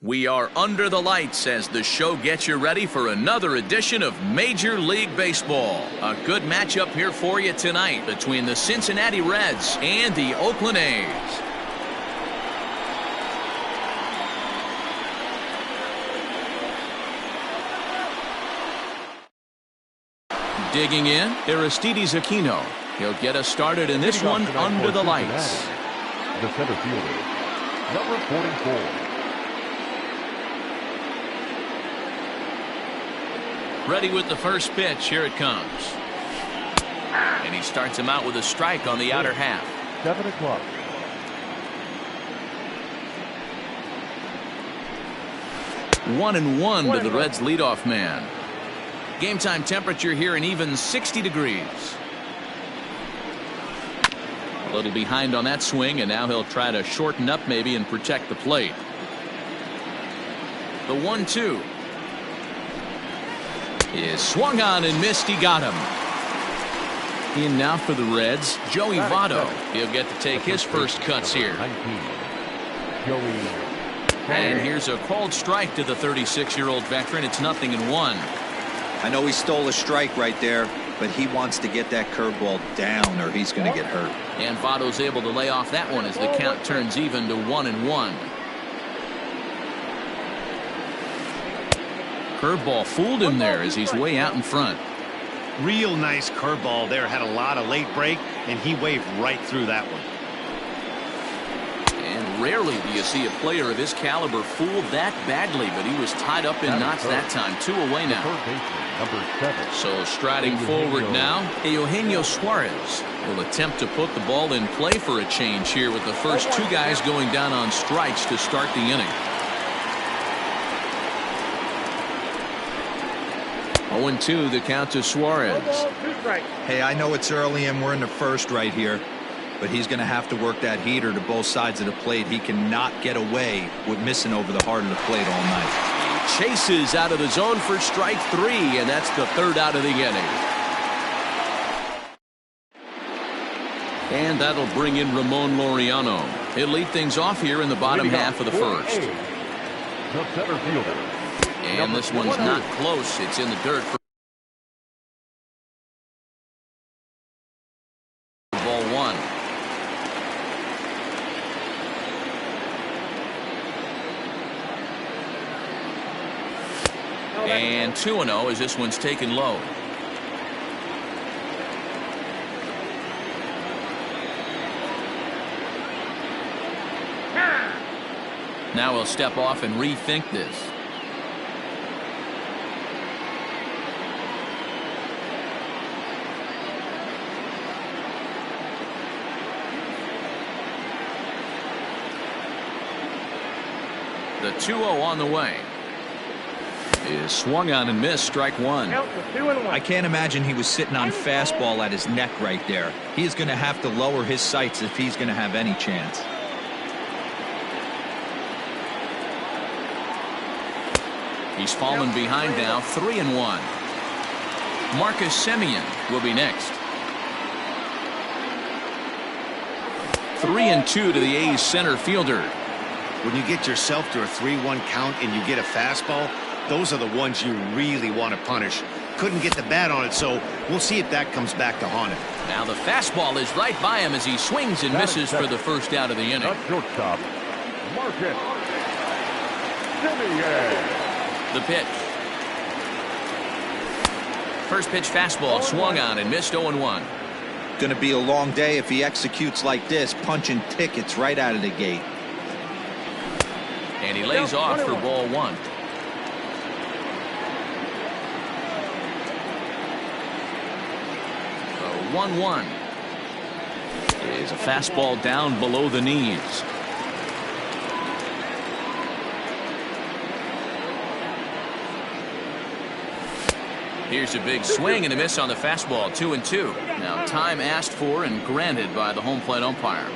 We are under the lights as the show gets you ready for another edition of Major League Baseball. A good matchup here for you tonight between the Cincinnati Reds and the Oakland A's. Digging in, Aristides Aquino. He'll get us started in this one under the lights. The center fielder, number 44. Ready with the first pitch. Here it comes. And he starts him out with a strike on the outer half. 7 o'clock. One and one to the Reds leadoff man. Game time temperature here an even 60 degrees. A little behind on that swing, and now he'll try to shorten up maybe and protect the plate. The 1-2 is swung on and missed. He got him. In now for the Reds, Joey Votto. He'll get to take his first cuts here. And here's a called strike to the 36-year-old veteran. It's 0-1. I know he stole a strike right there, but he wants to get that curveball down or he's going to get hurt. And Votto's able to lay off that one as the count turns even to 1-1. Curveball fooled him there as he's way out in front. Real nice curveball there. Had a lot of late break, and he waved right through that one. And rarely do you see a player of his caliber fooled that badly, but he was tied up in knots that time. 2 away now. So striding forward now, Eugenio Suarez will attempt to put the ball in play for a change here with the first 2 guys going down on strikes to start the inning. 0-2 the count to Suarez. Hey, I know it's early and we're in the first right here, but he's going to have to work that heater to both sides of the plate. He cannot get away with missing over the heart of the plate all night. He chases out of the zone for strike 3, and that's the 3rd out of the inning. And that'll bring in Ramon Laureano. He'll lead things off here in the bottom half of the first. The center fielder. And this one's not close. It's in the dirt for ball 1. And 2-0 as this one's taken low. Now he'll step off and rethink this. The 2-0 on the way is swung on and missed. Strike 1. I can't imagine he was sitting on fastball at his neck right there. He's going to have to lower his sights if he's going to have any chance. He's fallen behind now. 3-1. Marcus Semien will be next. 3-2 to the A's center fielder. When you get yourself to a 3-1 count and you get a fastball, those are the ones you really want to punish. Couldn't get the bat on it, so we'll see if that comes back to haunt him. Now the fastball is right by him as he swings and misses for the first out of the inning. Shortstop, Marcus Semien. The pitch. First pitch fastball swung on and missed. 0-1. Going to be a long day if he executes like this, punching tickets right out of the gate. And he lays off for ball 1. The 1-1 is a fastball down below the knees. Here's a big swing and a miss on the fastball. 2-2. Now time asked for and granted by the home plate umpire.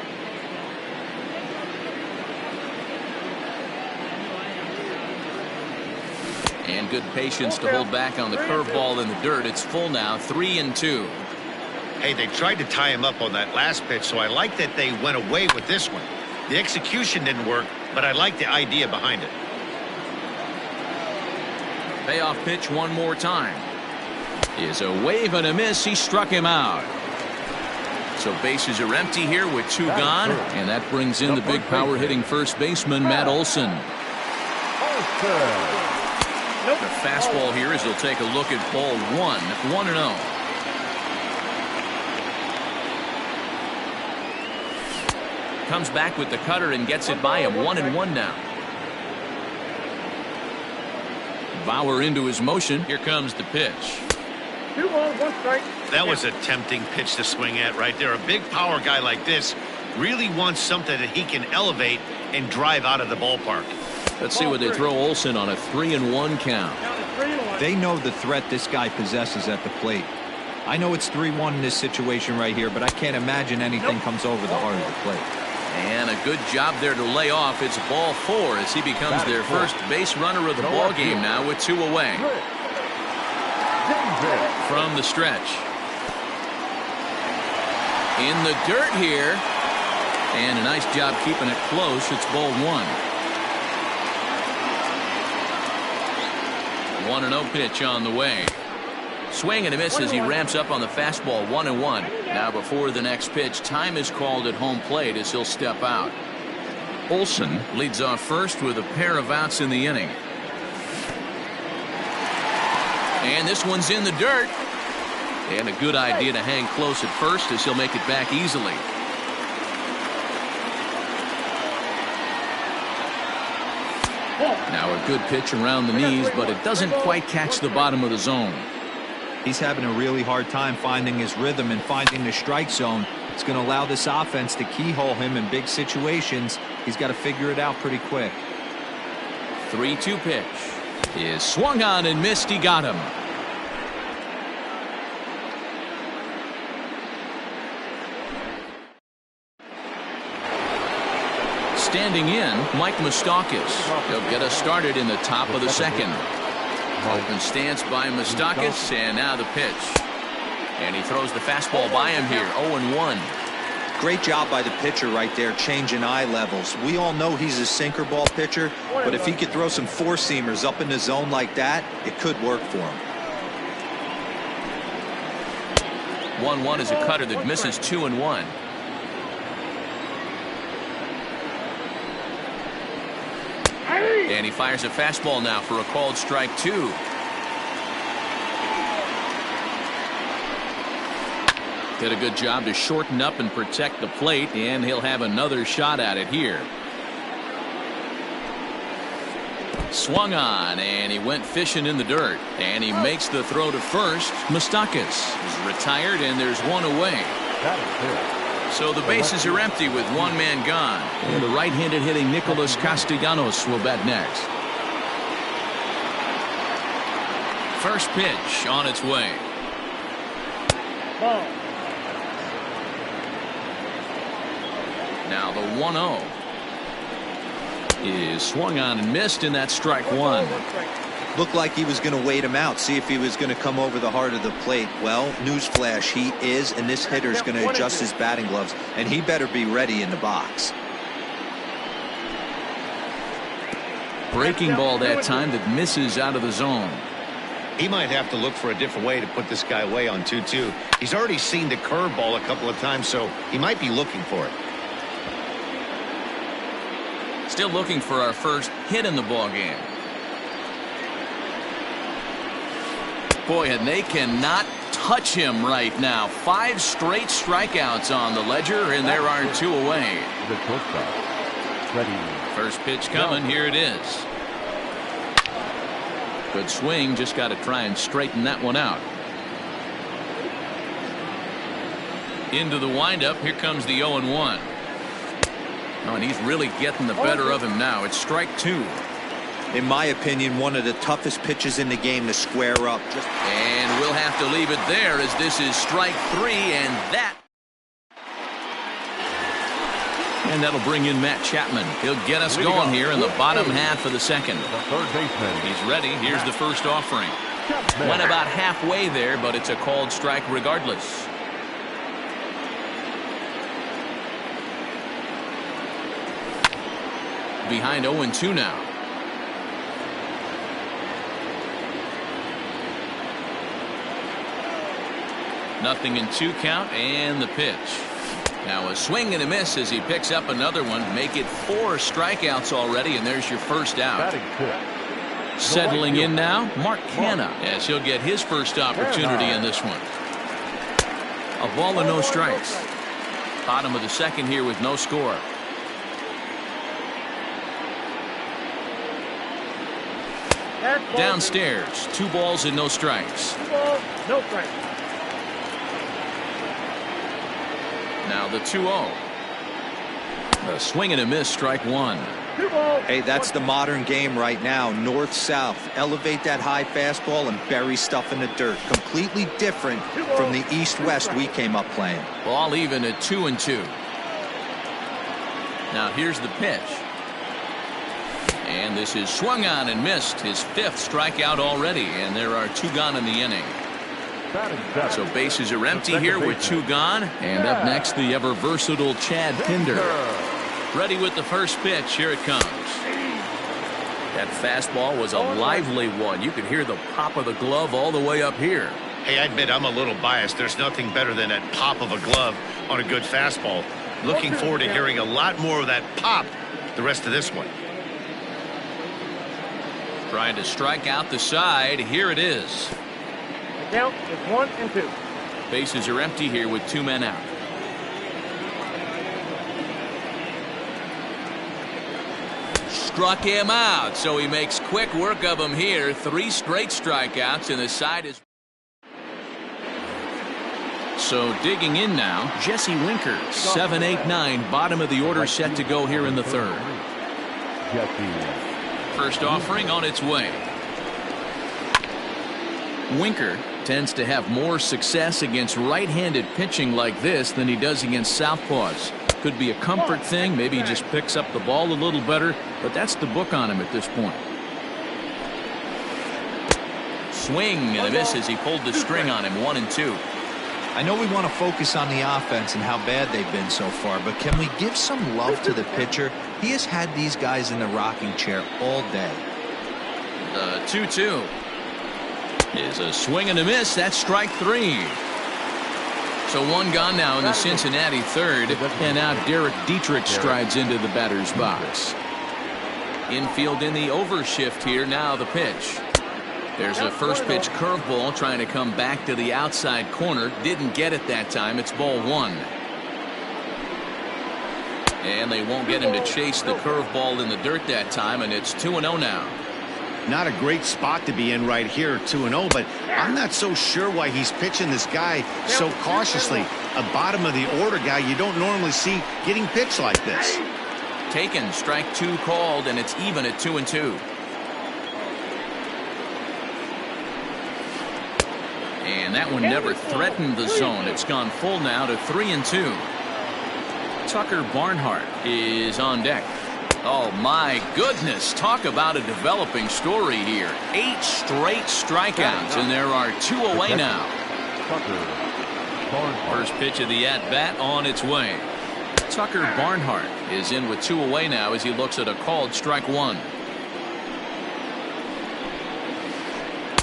And good patience to hold back on the curveball in the dirt. It's full now. 3-2. Hey, they tried to tie him up on that last pitch, so I like that they went away with this one. The execution didn't work, but I like the idea behind it. Payoff pitch one more time. Is a wave and a miss. He struck him out. So bases are empty here with two gone, and that brings in the big power hitting first baseman Matt Olson. The fastball here as he'll take a look at ball one, 1-0. Comes back with the cutter and gets it by him. 1-1 now. Bauer into his motion. Here comes the pitch. 2-1, 1 strike. That was a tempting pitch to swing at right there. A big power guy like this really wants something that he can elevate and drive out of the ballpark. Let's see what they throw Olson on a 3-1 count. They know the threat this guy possesses at the plate. I know it's 3-1 in this situation right here, but I can't imagine anything comes over the heart of the plate. And a good job there to lay off. It's ball 4 as he becomes their first base runner of the ball game now with 2 away. From the stretch. In the dirt here. And a nice job keeping it close. It's ball 1. 1-0 pitch on the way. Swing and a miss as he ramps up on the fastball. 1-1. Now before the next pitch, time is called at home plate as he'll step out. Olson leads off first with a pair of outs in the inning. And this one's in the dirt. And a good idea to hang close at first as he'll make it back easily. Now a good pitch around the knees, but it doesn't quite catch the bottom of the zone. He's having a really hard time finding his rhythm and finding the strike zone. It's going to allow this offense to keyhole him in big situations. He's got to figure it out pretty quick. 3-2 pitch is swung on and missed. He got him. Standing in, Mike Moustakas. He'll get us started in the top of the second. Open stance by Moustakas, and now the pitch. And he throws the fastball by him here. 0-1. Great job by the pitcher right there, changing eye levels. We all know he's a sinker ball pitcher, but if he could throw some four-seamers up in the zone like that, it could work for him. 1-1 is a cutter that misses. 2-1. And he fires a fastball now for a called strike 2. Did a good job to shorten up and protect the plate, and he'll have another shot at it here. Swung on, and he went fishing in the dirt, and he makes the throw to first. Moustakas is retired, and there's one away. So the bases are empty with one man gone. And the right-handed hitting Nicholas Castellanos will bat next. First pitch on its way. Now the 1-0 is swung on and missed, and that's strike 1. Looked like he was going to wait him out, see if he was going to come over the heart of the plate. Well, newsflash, he is, and this hitter's going to adjust his batting gloves, and he better be ready in the box. Breaking ball that time that misses out of the zone. He might have to look for a different way to put this guy away on 2-2. He's already seen the curveball a couple of times, so he might be looking for it. Still looking for our first hit in the ball game. Boy, and they cannot touch him right now. 5 straight strikeouts on the ledger, and there are 2 away. First pitch coming. Here it is. Good swing. Just got to try and straighten that one out. Into the windup. Here comes the 0-1. Oh, and he's really getting the better of him now. It's strike 2. In my opinion, one of the toughest pitches in the game to square up. And we'll have to leave it there as this is strike 3, and that'll bring in Matt Chapman. He'll get us going here in the bottom half of the second. He's ready. Here's the first offering. Went about halfway there, but it's a called strike regardless. Behind 0-2 now. 0-2 count and the pitch. Now a swing and a miss as he picks up another one. Make it 4 strikeouts already, and there's your first out. Batting fifth. Settling in now, Mark Canha, as he'll get his first opportunity in this one. A ball and no strikes. Bottom of the second here with no score. Downstairs, 2 balls and no strikes. 2 balls, no strikes. Now the 2-0. A swing and a miss, strike 1. 2 balls. Hey, that's the modern game right now. North-south. Elevate that high fastball and bury stuff in the dirt. Completely different from the east-west we came up playing. Ball even at 2-2. Now here's the pitch. And this is swung on and missed. His 5th strikeout already, and there are 2 gone in the inning. So bases are empty here with 2 gone. And up next, the ever versatile Chad Pinder. Ready with the first pitch. Here it comes. That fastball was a lively one. You could hear the pop of the glove all the way up here. Hey, I admit I'm a little biased. There's nothing better than that pop of a glove on a good fastball. Looking forward to hearing a lot more of that pop the rest of this one. Trying to strike out the side. Here it is. The count is 1-2. Bases are empty here with 2 men out. Struck him out, so he makes quick work of him here. 3 straight strikeouts, and the side is. So digging in now, Jesse Winker. 7-8-9, bottom of the order set to go here in the 3rd. First offering on its way. Winker tends to have more success against right-handed pitching like this than he does against southpaws. Could be a comfort thing. Maybe he just picks up the ball a little better, but that's the book on him at this point. Swing and a miss as he pulled the string on him. 1-2. I know we want to focus on the offense and how bad they've been so far, but can we give some love to the pitcher? He has had these guys in the rocking chair all day. The 2-2 is a swing and a miss. That's strike 3. So 1 gone now in the Cincinnati 3rd, and now Derek Dietrich strides into the batter's box. Infield in the overshift here. Now the pitch. There's a first pitch curveball trying to come back to the outside corner. Didn't get it that time. It's ball 1. And they won't get him to chase the curveball in the dirt that time, and it's 2-0 now. Not a great spot to be in right here, 2-0, but I'm not so sure why he's pitching this guy so cautiously. A bottom of the order guy you don't normally see getting pitched like this. Taken, strike 2 called, and it's even at 2-2. And that one never threatened the zone. It's gone full now to 3-2. Tucker Barnhart is on deck. Oh my goodness, talk about a developing story here. 8 straight strikeouts, and there are 2 away now. First pitch of the at-bat on its way. Tucker Barnhart is in with 2 away now as he looks at a called strike 1.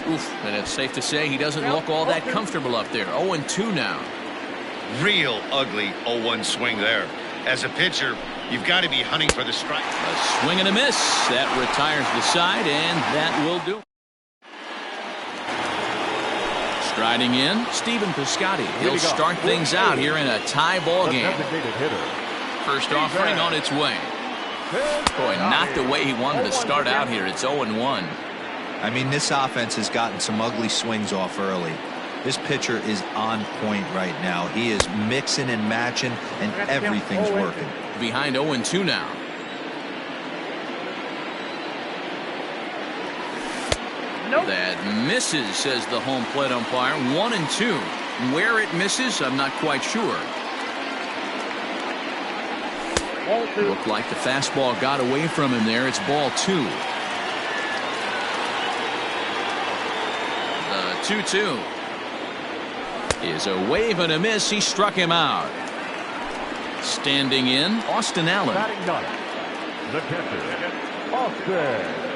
Oof, and it's safe to say he doesn't look all that comfortable up there. 0-2 now. Real ugly 0-1 swing there. As a pitcher, you've got to be hunting for the strike. A swing and a miss. That retires the side, and that will do. Striding in, Stephen Piscotty. He'll start things out here in a tie ball game. First offering on its way. Boy, not the way he wanted to start out here. It's 0-1. I mean, this offense has gotten some ugly swings off early. This pitcher is on point right now. He is mixing and matching, and everything's working. Behind 0-2 now. Nope. That misses, says the home plate umpire. 1-2. Where it misses, I'm not quite sure. Looked like the fastball got away from him there. It's ball 2. The 2-2 is a wave and a miss. He struck him out. Standing in, Austin Allen. The catcher, Austin.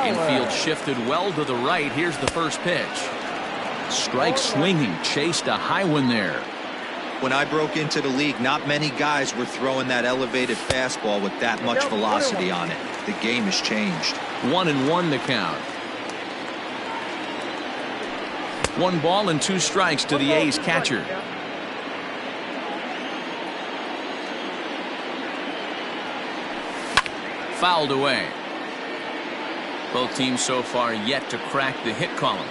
Infield shifted well to the right. Here's the first pitch. Strike swinging, chased a high one there. When I broke into the league, not many guys were throwing that elevated fastball with that much velocity on it. The game has changed. 1-1 the count. 1 ball and 2 strikes to the A's catcher. Fouled away. Both teams so far yet to crack the hit column.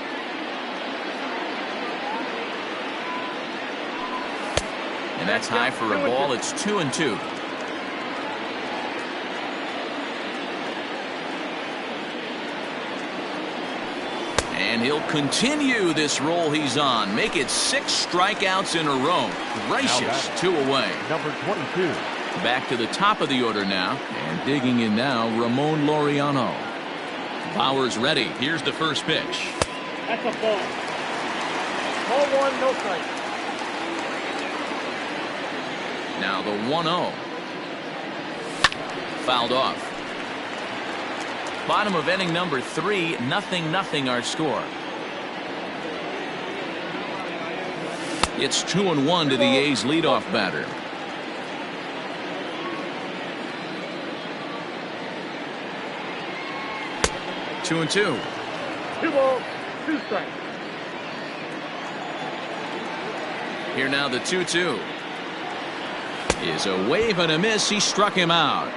And that's high for a ball. It's 2-2. And he'll continue this roll he's on. Make it 6 strikeouts in a row. Gracious, 2 away. Number 22. Back to the top of the order now. And digging in now, Ramon Laureano. Bauer's ready. Here's the first pitch. That's a ball. Ball 1, no strike. Now the 1-0. Fouled off. Bottom of inning number 3, 0-0 our score. It's 2-1 to the A's leadoff batter. Two and 2. 2 balls, 2 strikes. Here now the 2-2. Is a wave and a miss. He struck him out.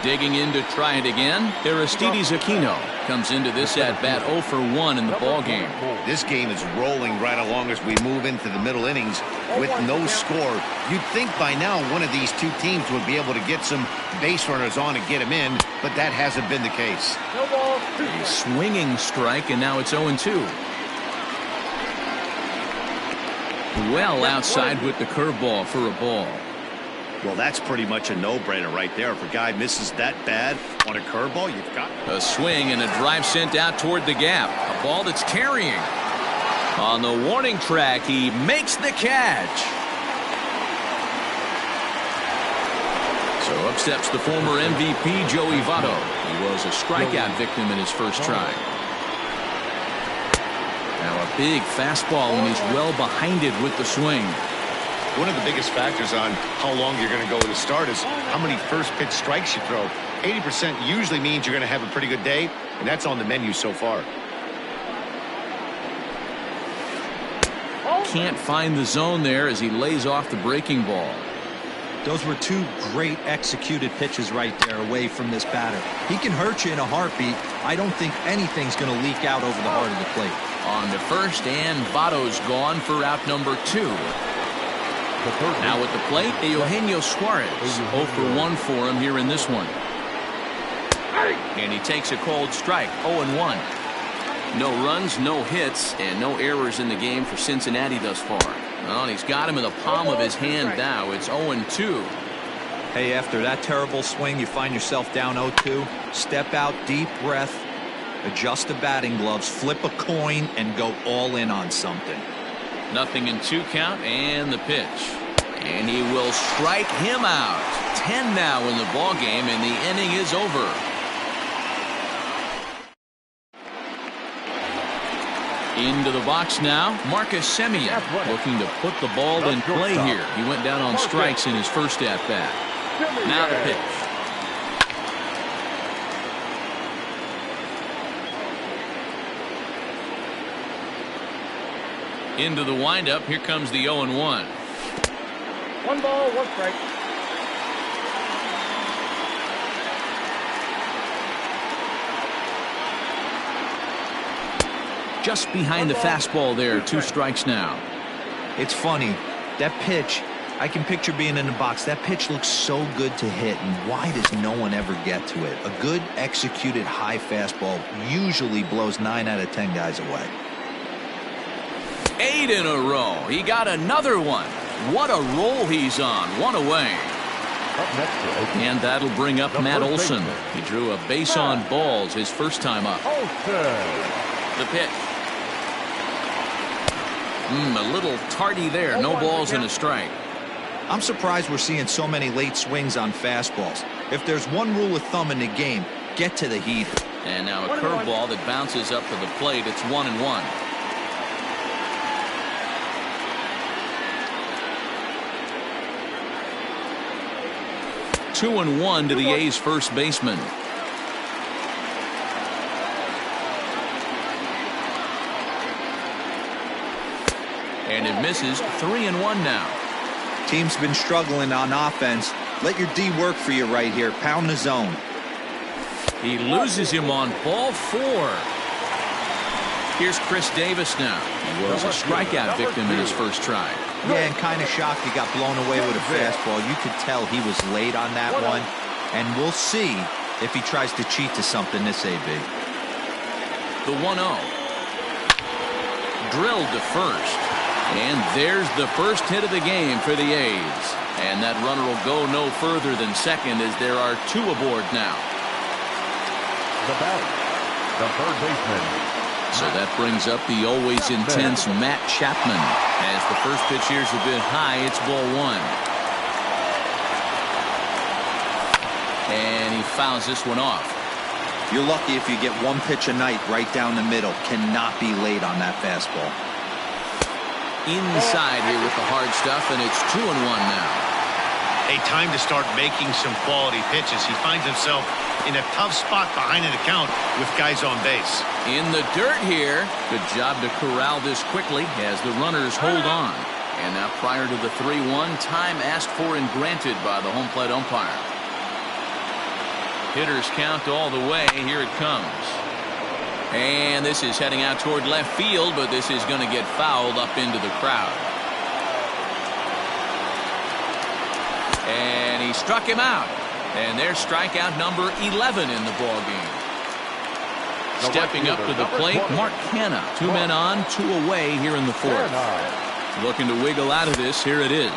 Digging in to try it again. Aristides Aquino comes into this at bat 0 for 1 in the ball game. This game is rolling right along as we move into the middle innings with no score. You'd think by now one of these two teams would be able to get some base runners on and get them in, but that hasn't been the case. No balls, 2 A strikes. swinging strike, and now it's 0-2. Well outside with the curveball for a ball. Well, that's pretty much a no-brainer right there. If a guy misses that bad on a curveball, you've got A swing and a drive sent out toward the gap. A ball that's carrying. On the warning track, he makes the catch. So up steps the former MVP, Joey Votto. He was a strikeout victim in his first try. Now a big fastball, and he's well behind it with the swing. one of the biggest factors on how long you're going to go with a start is how many first pitch strikes you throw. 80% usually means you're going to have a pretty good day, and that's on the menu so far. Can't find the zone there as he lays off the breaking ball. Those were two great executed pitches right there away from this batter. He can hurt you in a heartbeat. I don't think anything's going to leak out over the heart of the plate. On to first, and Votto's gone for out number 2. Now at the plate, Eugenio Suarez. 0 for 1 for him here in this one. And he takes a cold strike. 0-1. No runs, no hits, and no errors in the game for Cincinnati thus far. Well, he's got him in the palm of his hand now. It's 0-2. Hey, after that terrible swing, you find yourself down 0-2. Step out, deep breath, adjust the batting gloves, flip a coin, and go all in on something. 0-2 count, and the pitch. And he will strike him out. 10 now in the ball game, and the inning is over. Into the box now, Marcus Semien looking to put the ball in play here. He went down on strikes in his first at-bat. Now the pitch. Into the windup, here comes the 0-1. 1 ball, 1 strike. Just behind the fastball there, 2 strikes now. It's funny, that pitch, I can picture being in the box. That pitch looks so good to hit, and why does no one ever get to it? A good executed high fastball usually blows 9 out of 10 guys away. 8 in a row. He got another one. What a roll he's on. 1 away. And that'll bring up Matt Olson. He drew a base on balls his first time up. The pitch. A little tardy there. No balls and a strike. I'm surprised we're seeing so many late swings on fastballs. If there's one rule of thumb in the game, Get to the heat. And now a curveball that bounces up to the plate. It's 1-1. Two and one to the A's first baseman. And it misses. 3-1 now. Team's been struggling on offense. Let your D work for you right here. Pound the zone. He loses him on ball 4. Here's Chris Davis now. He was a strikeout victim in his first try. Yeah, and kind of shocked he got blown away with a fastball. You could tell he was late on that one. And we'll see if he tries to cheat to something this AB. The 1-0. Drilled to first. And there's the first hit of the game for the A's. And that runner will go no further than second as there are 2 aboard now. The batter, the third baseman. So that brings up the always intense Matt Chapman. As the first pitch here's a bit high, it's ball 1. And he fouls this one off. You're lucky if you get one pitch a night right down the middle. Cannot be late on that fastball. Inside here with the hard stuff, and it's 2-1 now. A time to start making some quality pitches. He finds himself in a tough spot behind an account with guys on base. In the dirt here. Good job to corral this quickly as the runners hold on. And now prior to the 3-1, time asked for and granted by the home plate umpire. Hitters count all the way. Here it comes. And this is heading out toward left field, but this is going to get fouled up into the crowd. And he struck him out. And there's strikeout number 11 in the ball game. Stepping up to the plate, Mark Canha. 2 men on, 2 away here in the 4th. Looking to wiggle out of this. Here it is.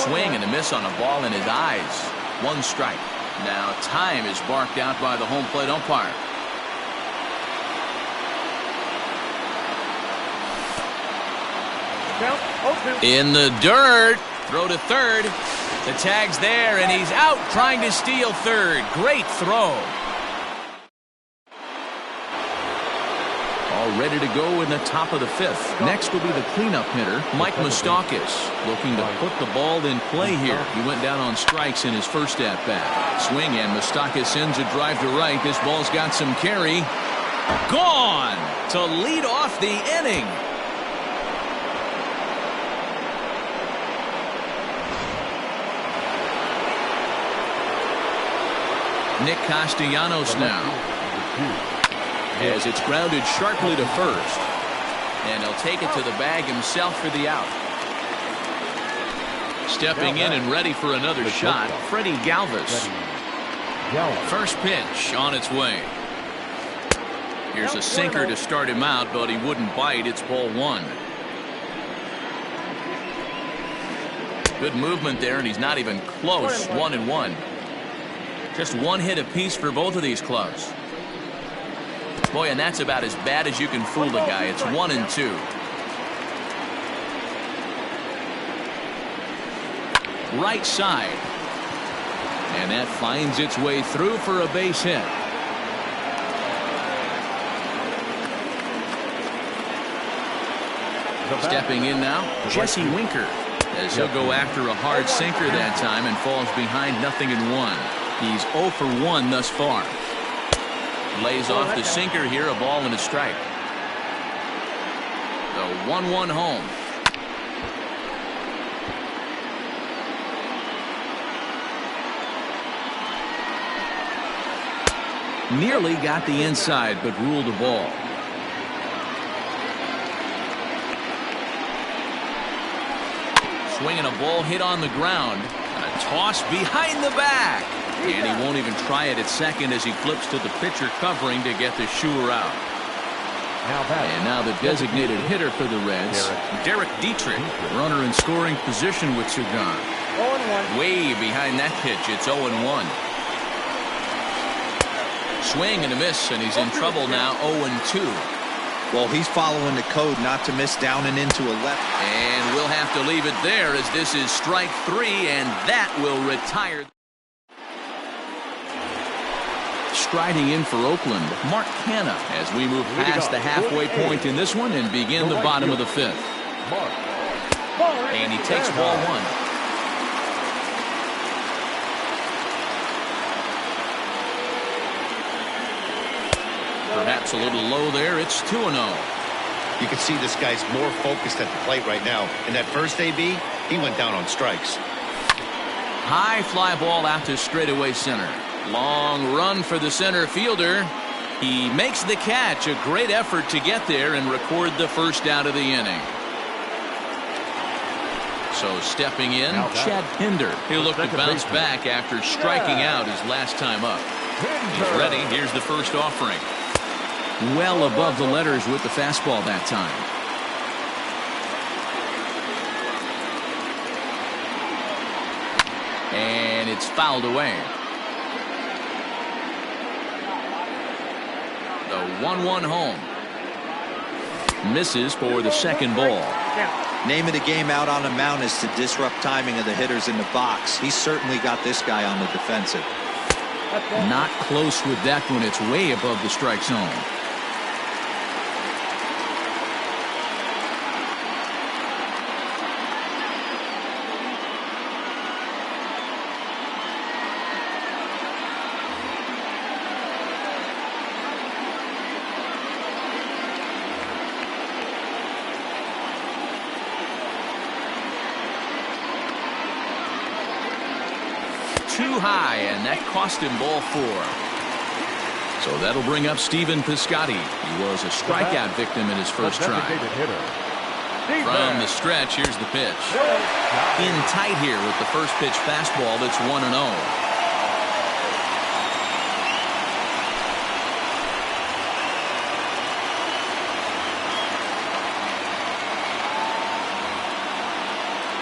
Swing and a miss on a ball in his eyes. 1 strike. Now time is barked out by the home plate umpire. In the dirt. Throw to third. The tag's there, and he's out trying to steal third. Great throw. All ready to go in the top of the 5th. Next will be the cleanup hitter, Mike Moustakas, looking to put the ball in play here. He went down on strikes in his first at-bat. Swing, and Moustakas sends a drive to right. This ball's got some carry. Gone to lead off the inning. Nick Castellanos now, as it's grounded sharply to first, and he'll take it to the bag himself for the out. Stepping in and ready for another shot, Freddie Galvis. First pitch on its way. Here's a sinker to start him out, but he wouldn't bite. It's ball 1. Good movement there, and he's not even close. 1-1. Just 1 hit apiece for both of these clubs. Boy, and that's about as bad as you can fool the guy. It's 1-2. Right side. And that finds its way through for a base hit. Stepping in now, Jesse Winker, as he'll go after a hard sinker that time and falls behind 0-1. He's 0 for 1 thus far. Lays off the sinker here, a ball and a strike. The 1-1 home. Nearly got the inside, but ruled a ball. Swinging a ball hit on the ground. A toss behind the back. And he won't even try it at second as he flips to the pitcher covering to get the shooter out. And now the designated hitter for the Reds, Derek Dietrich. Runner in scoring position with Sagan. Way behind that pitch. It's 0-1. Swing and a miss, and he's in trouble now. 0-2. Well, he's following the code not to miss down and into a left. And we'll have to leave it there as this is strike 3, and that will retire. striding in for Oakland, Mark Canha, as we move past the halfway point in this one and begin the bottom of the 5th. And he takes ball 1. Perhaps a little low there. It's 2-0. You can see this guy's more focused at the plate right now. In that first AB, he went down on strikes. High fly ball out to straightaway center. Long run for the center fielder. He makes the catch. A great effort to get there and record the first out of the inning. So stepping in, Chad Pinder. He'll look to bounce back after striking out his last time up. He's ready. Here's the first offering. Well above the letters with the fastball that time. And it's fouled away. The 1-1 home. Misses for the second ball. Name of the game out on the mound is to disrupt timing of the hitters in the box. He's certainly got this guy on the defensive. Not close with that one. It's way above the strike zone. Too high, and that cost him ball 4. So that'll bring up Stephen Piscotty. He was a strikeout victim in his first try. From the stretch, here's the pitch. In tight here with the first pitch fastball that's 1-0.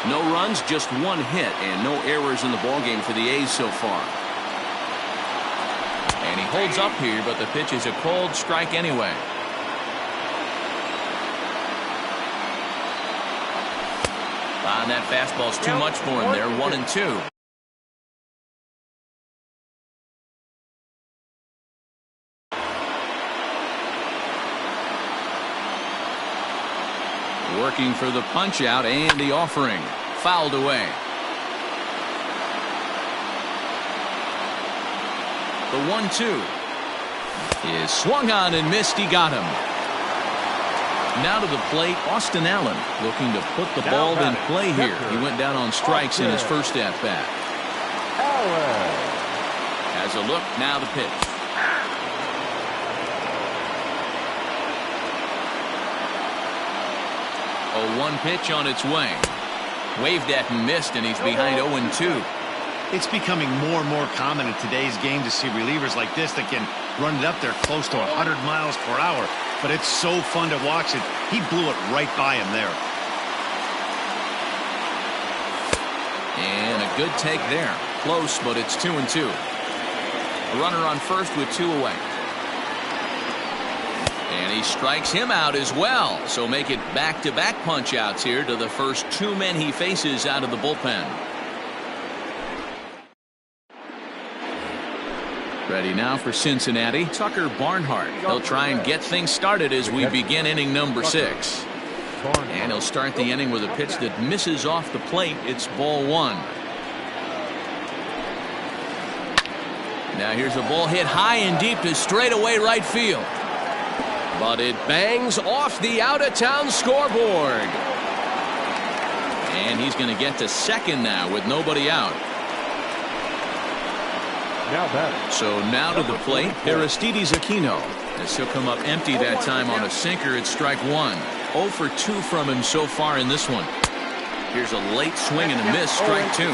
No runs, just 1 hit, and no errors in the ballgame for the A's so far. And he holds up here, but the pitch is a cold strike anyway. And that fastball's too much for him there. 1-2. Working for the punch out and the offering. Fouled away. The 1-2 is swung on and missed. He got him. Now to the plate, Austin Allen looking to put the ball in play here. He went down on strikes in his first at-bat. Has a look, now the pitch. A 1 pitch on its way. Waved at and missed, and he's behind 0-2. It's becoming more and more common in today's game to see relievers like this that can run it up there close to 100 miles per hour. But it's so fun to watch it. He blew it right by him there. And a good take there. Close, but it's 2-2. A runner on first with 2 away. And he strikes him out as well. So make it back-to-back punch-outs here to the first 2 men he faces out of the bullpen. Ready now for Cincinnati, Tucker Barnhart. He'll try and get things started as we begin inning number 6. And he'll start the inning with a pitch that misses off the plate. It's ball 1. Now here's a ball hit high and deep to straightaway right field. But it bangs off the out-of-town scoreboard. And he's going to get to second now with nobody out. So now to the plate, Aristides Aquino. As he'll come up empty that time on a sinker at strike 1. 0 for 2 from him so far in this one. Here's a late swing and a miss, strike 2.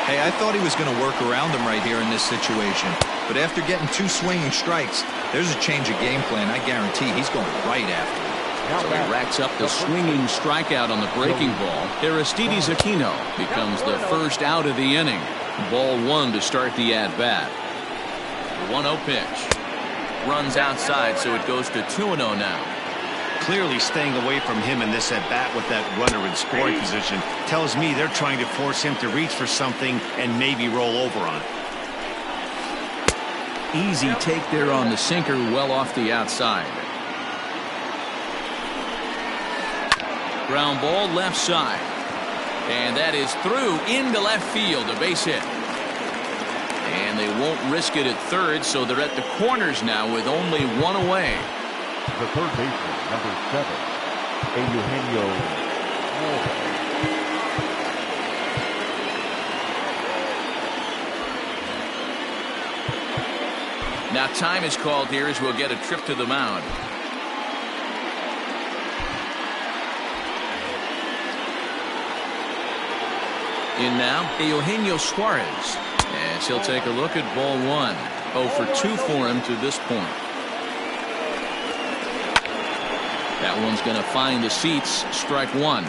Hey, I thought he was going to work around him right here in this situation. But after getting 2 swinging strikes, there's a change of game plan. I guarantee he's going right after it. So he racks up the swinging strikeout on the breaking ball. Aristides Aquino becomes the first out of the inning. Ball 1 to start the at-bat. 1-0 pitch. Runs outside, so it goes to 2-0 now. Clearly staying away from him in this at-bat with that runner in scoring position tells me they're trying to force him to reach for something and maybe roll over on it. Easy take there on the sinker, well off the outside. Ground ball left side. And that is through into left field, a base hit. And they won't risk it at third, so they're at the corners now with only one away. The third baseman, number 7, Eugenio Suarez. Now time is called here as we'll get a trip to the mound. In now, Eugenio Suarez. As he'll take a look at ball 1. 0 for 2 for him to this point. That one's going to find the seats. Strike 1.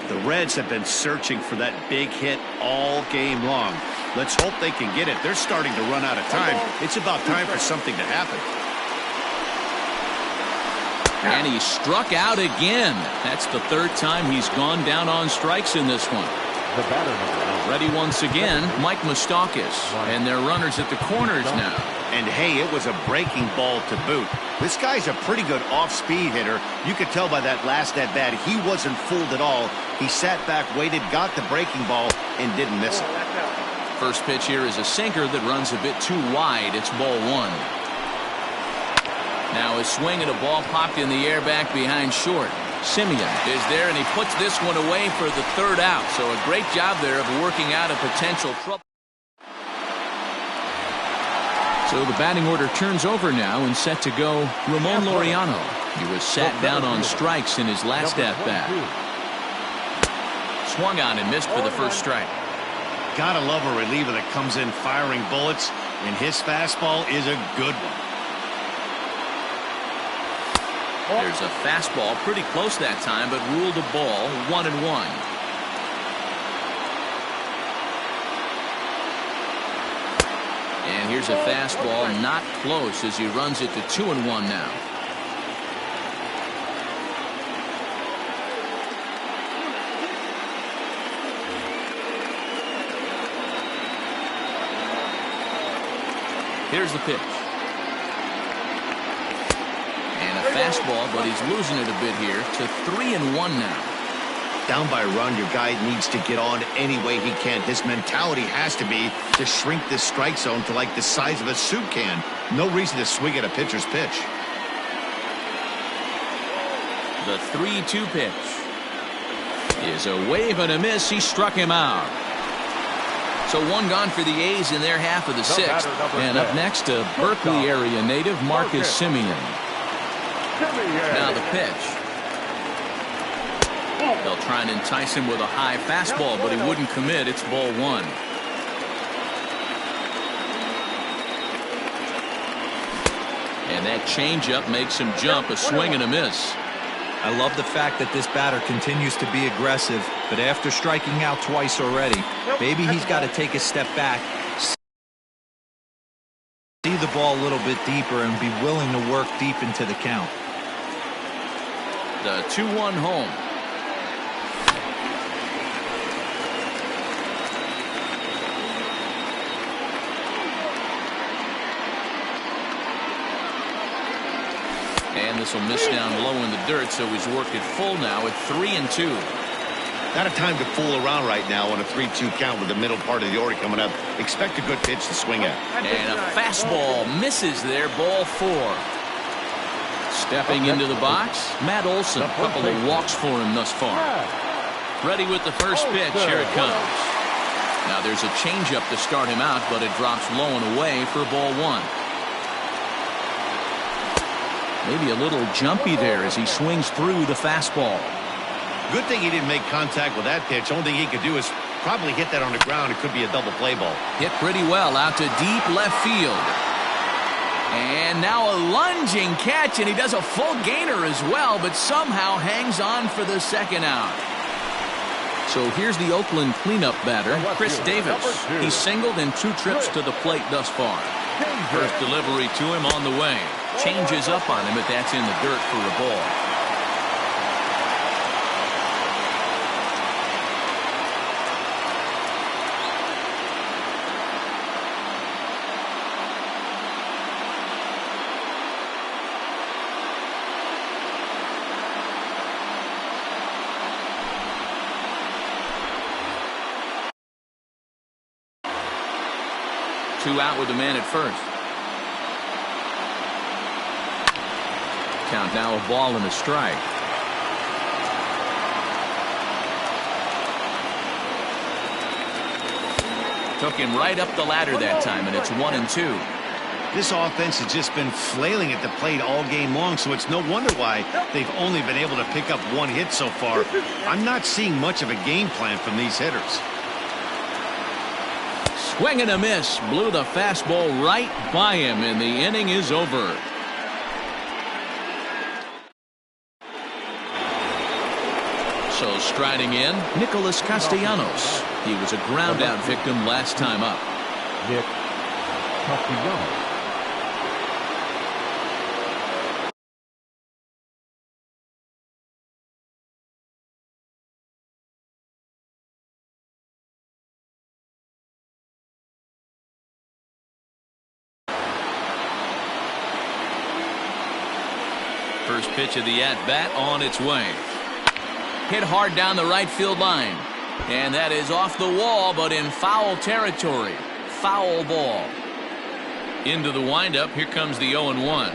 The Reds have been searching for that big hit all game long. Let's hope they can get it. They're starting to run out of time. It's about time for something to happen. And he struck out again. That's the third time he's gone down on strikes in this one. The batter, number 9. Ready once again, Mike Moustakas. And they're runners at the corners now. And hey, it was a breaking ball to boot. This guy's a pretty good off-speed hitter. You could tell by that last at-bat he wasn't fooled at all. He sat back, waited, got the breaking ball, and didn't miss it. First pitch here is a sinker that runs a bit too wide. It's ball 1. Now a swing and a ball popped in the air back behind short. Simeon is there, and he puts this one away for the third out. So a great job there of working out a potential trouble. So the batting order turns over now and set to go Ramon Laureano. He was sat down on strikes in his last at-bat. Swung on and missed for the first strike. Gotta love a reliever that comes in firing bullets, and his fastball is a good one. There's a fastball pretty close that time, but ruled a ball. 1-1. And here's a fastball not close as he runs it to 2-1 now. Here's the pitch. And a fastball, but he's losing it a bit here to 3-1 now. Down by a run, your guy needs to get on any way he can. His mentality has to be to shrink this strike zone to like the size of a soup can. No reason to swing at a pitcher's pitch. The 3-2 pitch is a wave and a miss. He struck him out. So one gone for the A's in their half of the sixth. And up next, a Berkeley area native, Marcus Simeon. Now the pitch. They'll try and entice him with a high fastball, but he wouldn't commit. It's ball 1. And that changeup makes him jump. A swing and a miss. I love the fact that this batter continues to be aggressive, but after striking out twice already, maybe he's got to take a step back, see the ball a little bit deeper, and be willing to work deep into the count. The 2-1 home. And this will miss down low in the dirt, so he's worked it full now at 3-2. Not a time to fool around right now on a 3-2 count with the middle part of the order coming up. Expect a good pitch to swing at. And a fastball misses there, ball 4. Stepping into the box, Matt Olson. A couple of walks for him thus far. Ready with the first pitch. Here it comes. Now there's a changeup to start him out, but it drops low and away for ball 1. Maybe a little jumpy there as he swings through the fastball. Good thing he didn't make contact with that pitch. Only thing he could do is probably hit that on the ground. It could be a double play ball. Hit pretty well out to deep left field. And now a lunging catch, and he does a full gainer as well, but somehow hangs on for the second out. So here's the Oakland cleanup batter, Chris Davis. He's singled in 2 trips to the plate thus far. First delivery to him on the way. Changes up on him, but that's in the dirt for a ball. 2 out with the man at first. Count now, a ball and a strike. Took him right up the ladder that time, and it's 1-2. This offense has just been flailing at the plate all game long, so it's no wonder why they've only been able to pick up 1 hit so far. I'm not seeing much of a game plan from these hitters. Swing and a miss. Blew the fastball right by him, and the inning is over. So striding in, Nicholas Castellanos. He was a ground-out victim last time up. Nick Castellanos. First pitch of the at-bat on its way. Hit hard down the right field line. And that is off the wall, but in foul territory. Foul ball. Into the windup. Here comes the 0-1.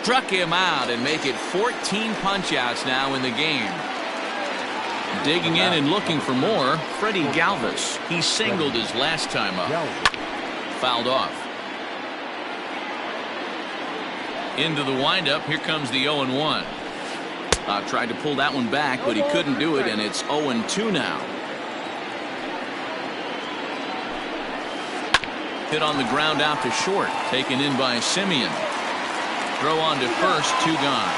Struck him out and make it 14 punch-outs now in the game. Digging in and looking for more, Freddie Galvis. He singled his last time up. Fouled off. Into the windup. Here comes the 0-1. Tried to pull that one back, but he couldn't do it, and it's 0-2 now. Hit on the ground out to short. Taken in by Simeon. Throw on to first, 2 gone.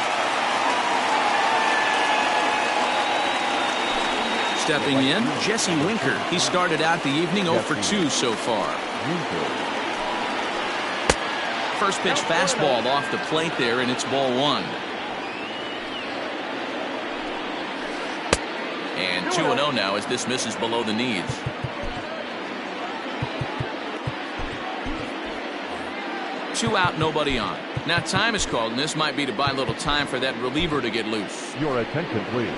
Stepping in, Jesse Winker. He started out the evening 0 for 2 so far. First pitch fastball off the plate there, and it's ball 1. And 2-0 now as this misses below the knees. Two out, nobody on. Now time is called, and this might be to buy a little time for that reliever to get loose. Your attention, please.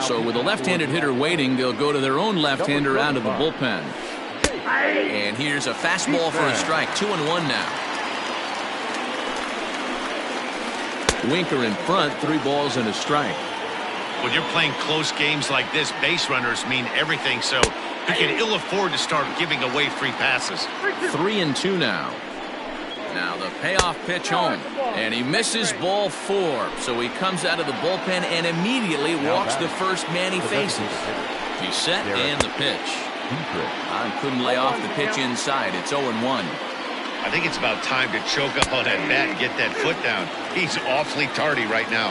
So with a left-handed hitter waiting, they'll go to their own left-hander out of the bullpen. And here's a fastball for a strike. 2-1 now. Winker in front, 3 balls and a strike. When you're playing close games like this, base runners mean everything, so you can ill afford to start giving away free passes. 3-2 now. Now the payoff pitch home, and he misses ball 4. So he comes out of the bullpen and immediately walks the first man he faces. He's set and the pitch. Couldn't lay off the pitch inside. It's 0-1. I think it's about time to choke up on that bat and get that foot down. He's awfully tardy right now.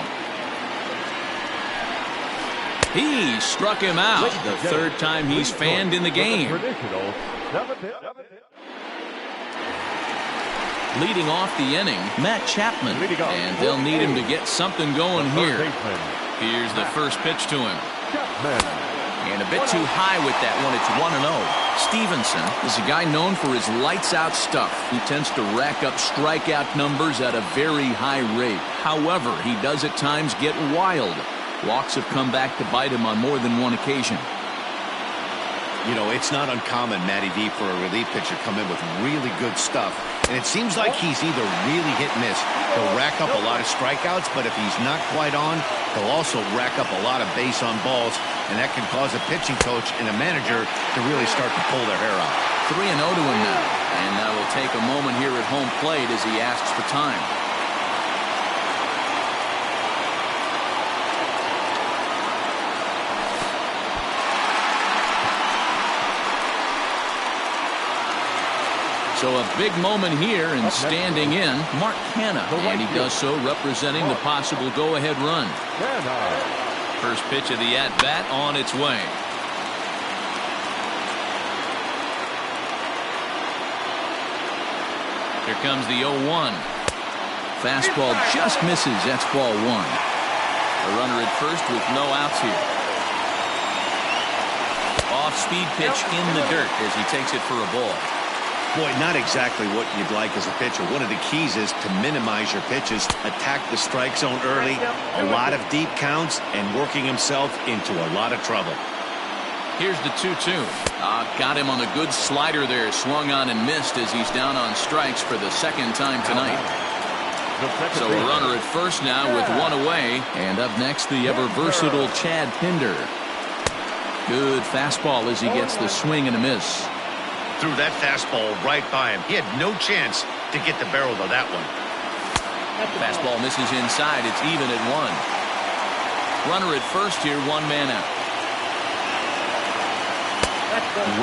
He struck him out. The 3rd time he's fanned in the game. Leading off the inning, Matt Chapman. And they'll need him to get something going here. Here's the first pitch to him. And a bit too high with that one. It's 1-0. Stevenson is a guy known for his lights-out stuff. He tends to rack up strikeout numbers at a very high rate. However, he does at times get wild. Walks have come back to bite him on more than one occasion. You know, it's not uncommon, Matty V, for a relief pitcher come in with really good stuff. And it seems like he's either really hit and miss. He'll rack up a lot of strikeouts, but if he's not quite on, he'll also rack up a lot of base on balls. And that can cause a pitching coach and a manager to really start to pull their hair out. 3-0 to him now. And that will take a moment here at home plate as he asks for time. So a big moment here and standing in, Mark Canha, and he does so representing the possible go-ahead run. First pitch of the at-bat on its way. Here comes the 0-1. Fastball just misses. That's ball one. A runner at first with no outs here. Off-speed pitch in the dirt as he takes it for a ball. Boy, not exactly what you'd like as a pitcher. One of the keys is to minimize your pitches, attack the strike zone early, a lot of deep counts, and working himself into a lot of trouble. Here's the 2-2. Got him on a good slider there. Swung on and missed as he's down on strikes for the second time tonight. So a runner at first now with one away. And up next, the ever-versatile Chad Pinder. Good fastball as he gets the swing and a miss. Threw that fastball right by him. He had no chance to get the barrel of that one. Fastball misses inside. It's even at one. Runner at first here, one man out.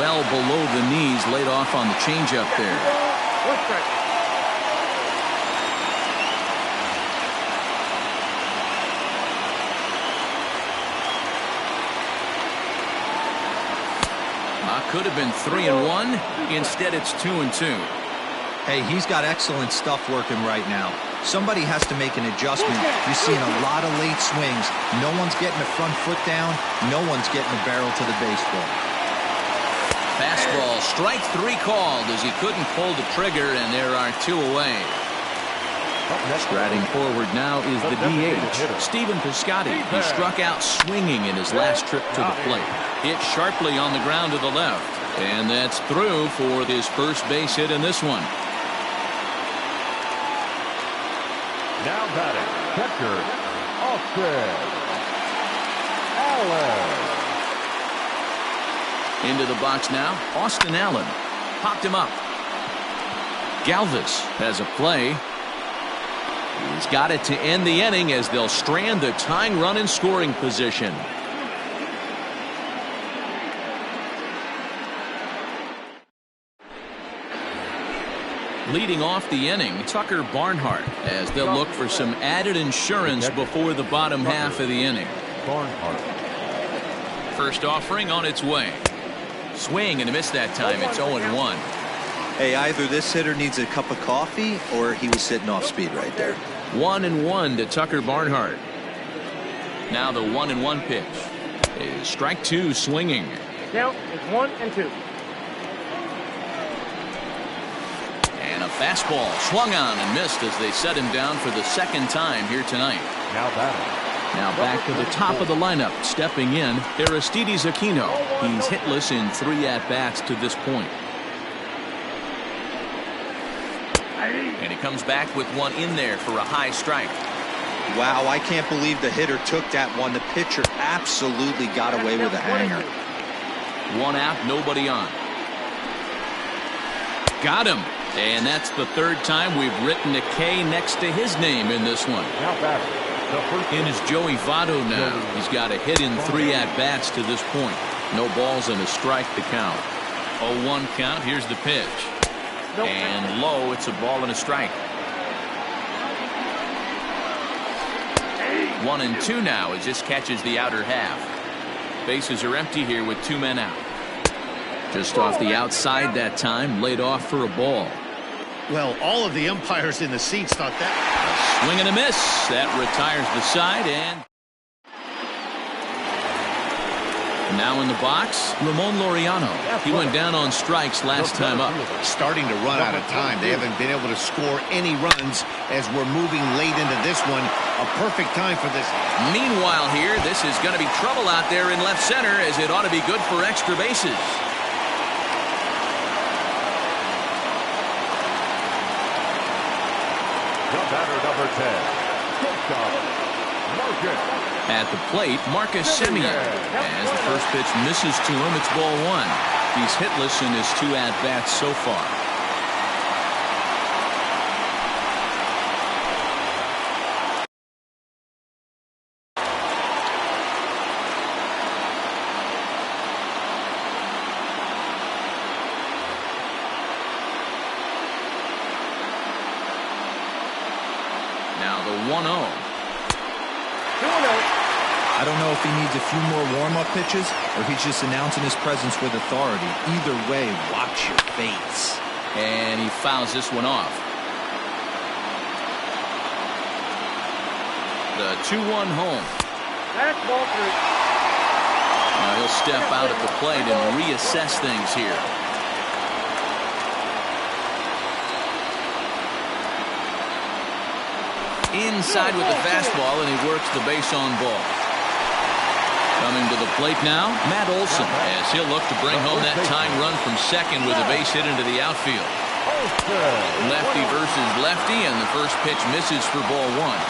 Well below the knees, laid off on the changeup there. Could have been 3-1. Instead, it's 2-2. Hey, he's got excellent stuff working right now. Somebody has to make an adjustment. You're seeing a lot of late swings. No one's getting the front foot down. No one's getting the barrel to the baseball. Fastball, strike three called as he couldn't pull the trigger, and there are two away. Striding forward now is the DH, Stephen Piscotty. He struck out swinging in his last trip to the plate. Hit sharply on the ground to the left. And that's through for his first base hit in this one. Now batting, catcher, Austin Allen. Into the box now, Austin Allen. Popped him up. Galvis has a play. He's got it to end the inning as they'll strand the tying run in scoring position. Leading off the inning, Tucker Barnhart, as they'll look for some added insurance before the bottom half of the inning. Barnhart. First offering on its way. Swing and a miss that time. It's 0-1. Hey, either this hitter needs a cup of coffee or he was sitting off speed right there. 1-1 to Tucker Barnhart. Now the 1-1 pitch is strike two swinging. Count is 1-2. And a fastball swung on and missed as they set him down for the second time here tonight. Now batting. Now back to the top of the lineup. Stepping in, Aristides Aquino. He's hitless in 3 at-bats to this point. And he comes back with one in there for a high strike. Wow, I can't believe the hitter took that one. The pitcher absolutely got away with a hanger. One out, nobody on. Got him. And that's the third time we've written a K next to his name in this one. Now batting. In is Joey Votto now. He's got a hit in 3 at-bats to this point. No balls and a strike to count. 0-1 count. Here's the pitch. And low, it's a ball and a strike. 1-2 now as this catches the outer half. Bases are empty here with 2 men out. Just off the outside that time, laid off for a ball. Well, all of the umpires in the seats thought that. Swing and a miss. That retires the side. And now in the box, Ramon Laureano. He went down on strikes last time up. Starting to run out of time. They haven't been able to score any runs as we're moving late into this one. A perfect time for this. Meanwhile here, this is going to be trouble out there in left center as it ought to be good for extra bases. At the plate, Marcus Semien. As the first pitch misses to him, it's ball one. He's hitless in his 2 at-bats so far. Now the 1-0. I don't know if he needs a few more warm-up pitches or he's just announcing his presence with authority. Either way, watch your face. And he fouls this one off. The 2-1 home. That's ball 3. Now he'll step out at the plate and reassess things here. Inside with the fastball, and he works the base on ball. Coming to the plate now, Matt Olson, as he'll look to bring home that tying run from second with a base hit into the outfield. Lefty versus lefty, and the first pitch misses for ball one.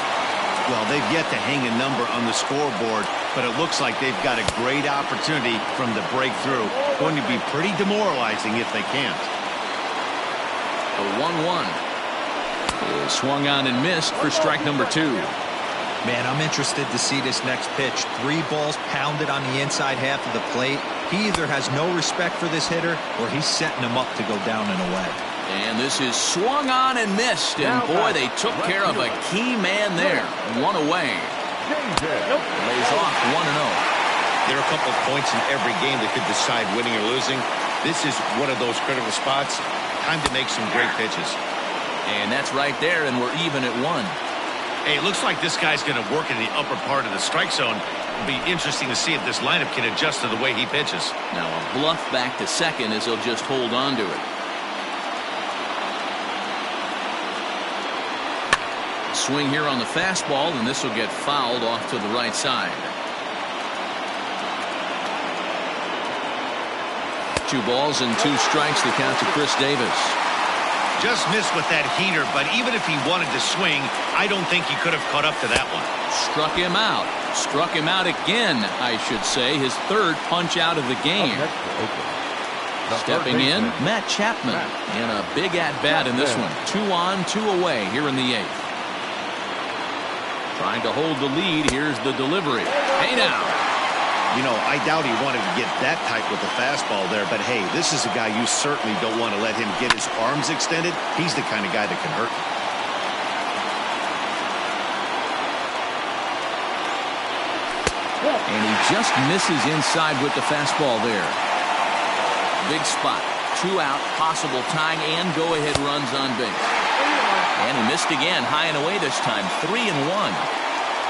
Well, they've yet to hang a number on the scoreboard, but it looks like they've got a great opportunity from the breakthrough. Going to be pretty demoralizing if they can't. The 1-1 is swung on and missed for strike number 2. Man, I'm interested to see this next pitch. 3 balls pounded on the inside half of the plate. He either has no respect for this hitter or he's setting him up to go down and away. And this is swung on and missed. And boy, they took care of a key man there. 1 away. Lays off 1-0. There are a couple of points in every game that could decide winning or losing. This is one of those critical spots. Time to make some great pitches. And that's right there, and we're even at 1. Hey, it looks like this guy's going to work in the upper part of the strike zone. It'll be interesting to see if this lineup can adjust to the way he pitches. Now a bluff back to second as he'll just hold on to it. Swing here on the fastball, and this will get fouled off to the right side. 2 balls and 2 strikes, the count to Chris Davis. Just missed with that heater, but even if he wanted to swing, I don't think he could have caught up to that one. Struck him out. Struck him out again, I should say. His 3rd punch out of the game. Stepping in, Matt Chapman. And a big at-bat in this one. 2 on, 2 away here in the 8th. Trying to hold the lead. Here's the delivery. Hey now. You know, I doubt he wanted to get that tight with the fastball there, but hey, this is a guy you certainly don't want to let him get his arms extended. He's the kind of guy that can hurt you. And he just misses inside with the fastball there. Big spot. 2 out, possible tying and go-ahead runs on base. And he missed again, high and away this time. 3-1.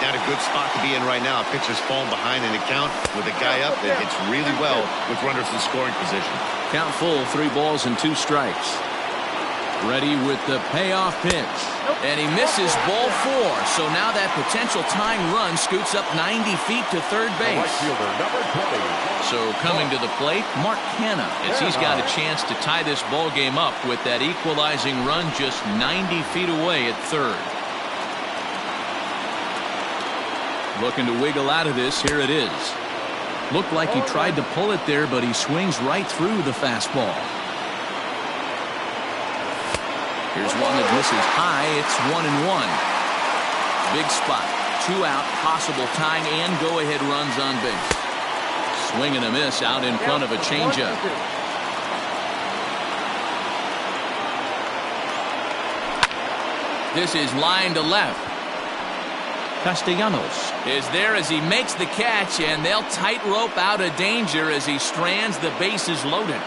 Not a good spot to be in right now. Pitcher's falling behind in the count with a guy up that hits really well with runners in scoring position. Count full, 3 balls and 2 strikes. Ready with the payoff pitch. And he misses ball 4. So now that potential tying run scoots up 90 feet to third base. So coming to the plate, Mark Canha, as he's got a chance to tie this ball game up with that equalizing run just 90 feet away at third. Looking to wiggle out of this. Here it is. Looked like he tried to pull it there, but he swings right through the fastball. Here's one that misses high. It's 1-1. Big spot. 2 out, possible tying and go-ahead runs on base. Swing and a miss out in front of a changeup. This is line to left. Castellanos is there as he makes the catch, and they'll tightrope out of danger as he strands the bases loaded.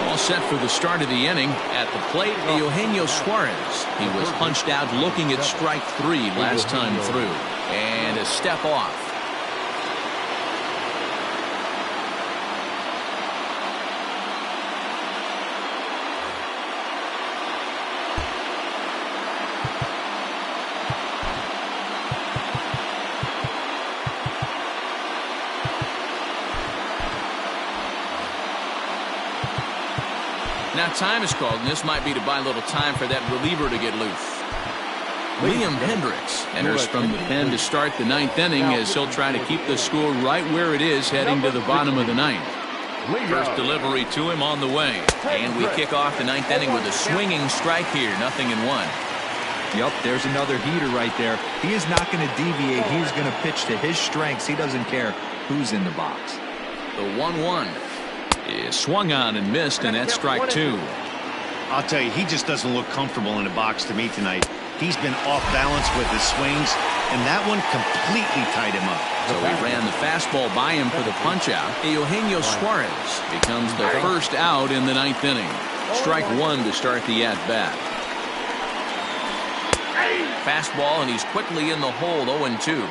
All set for the start of the inning. At the plate, Eugenio Suarez. He was punched out looking at strike 3 last time through. And a step off. Timeout time is called, and this might be to buy a little time for that reliever to get loose. Liam Hendricks enters from the pen to start the ninth inning as he'll try to keep the score right where it is heading to the bottom of the ninth. First delivery to him on the way. And we kick off the ninth inning with a swinging strike here. 0-1. Yup, there's another heater right there. He is not going to deviate. He's going to pitch to his strengths. He doesn't care who's in the box. The 1-1 is swung on and missed, and that's strike 2. I'll tell you, he just doesn't look comfortable in the box to me tonight. He's been off balance with his swings, and that one completely tied him up. So he ran the fastball by him for the punch-out. Eugenio Suarez becomes the first out in the ninth inning. Strike 1 to start the at-bat. Fastball, and he's quickly in the hole, 0-2.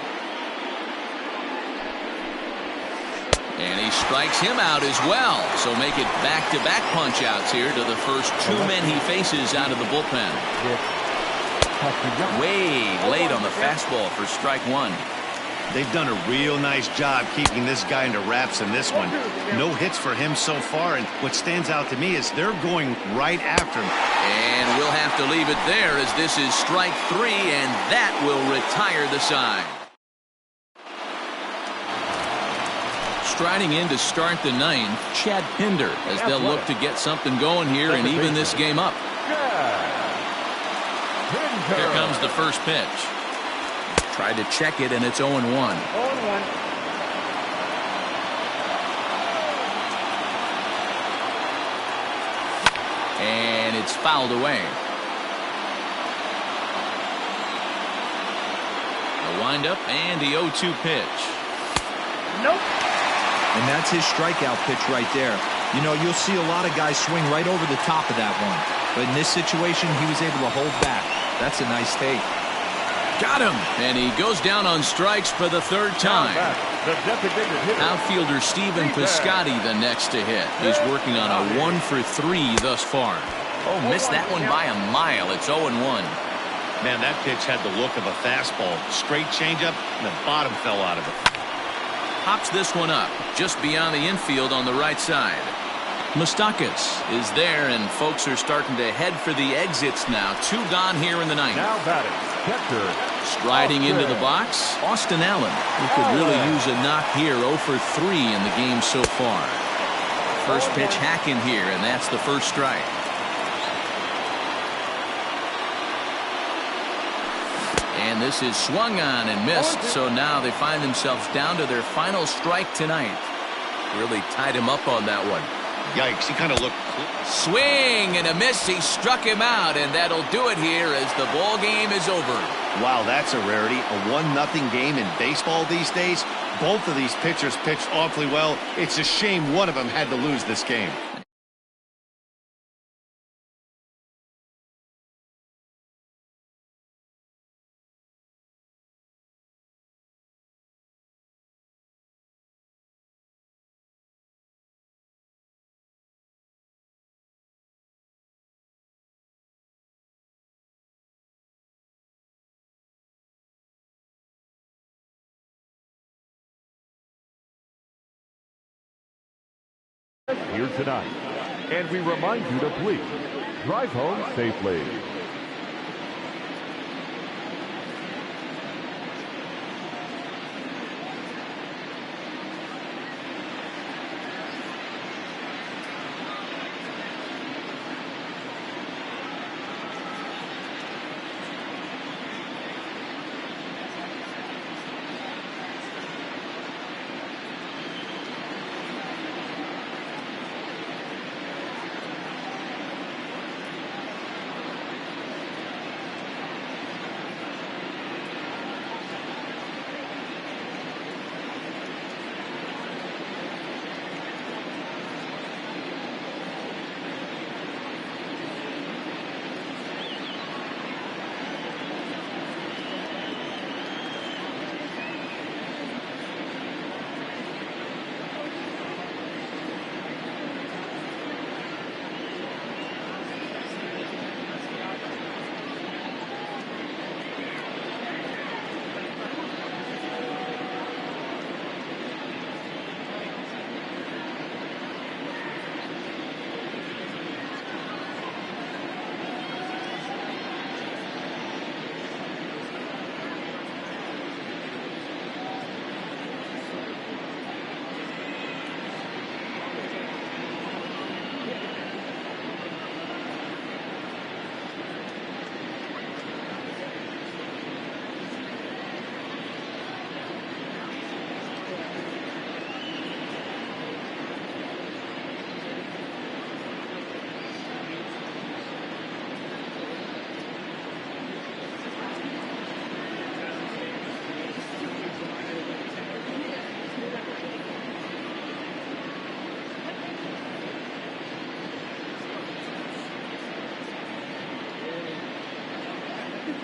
And he strikes him out as well. So make it back-to-back punch-outs here to the first 2 men he faces out of the bullpen. Way late on the fastball for strike 1. They've done a real nice job keeping this guy into wraps in this one. No hits for him so far, and what stands out to me is they're going right after him. And we'll have to leave it there as this is strike 3, and that will retire the side. Striding in to start the ninth, Chad Pinder, as they'll look to get something going here and even this game up. Here comes the first pitch. Tried to check it, and it's 0-1. 0-1. And it's fouled away. The windup and the 0-2 pitch. Nope. And that's his strikeout pitch right there. You know, you'll see a lot of guys swing right over the top of that one. But in this situation, he was able to hold back. That's a nice take. Got him. And he goes down on strikes for the third time. Outfielder Stephen Piscotty the next to hit. He's working on a 1 for 3 thus far. Oh, missed that one by a mile. It's 0-1. Man, that pitch had the look of a fastball. Straight changeup, and the bottom fell out of it. Pops this one up just beyond the infield on the right side. Moustakas is there, and folks are starting to head for the exits now. 2 gone here in the ninth. Now batting, catcher. Striding into the box, Austin Allen, who could really use a knock here. 0 for 3 in the game so far. First pitch hacking here, and that's the first strike. And this is swung on and missed, so now they find themselves down to their final strike tonight. Really tied him up on that one. Yikes, he kind of looked... Swing and a miss. He struck him out, and that'll do it here as the ball game is over. Wow, that's a rarity. A 1-0 game in baseball these days. Both of these pitchers pitched awfully well. It's a shame one of them had to lose this game. Here tonight. And we remind you to please drive home safely.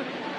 nothing.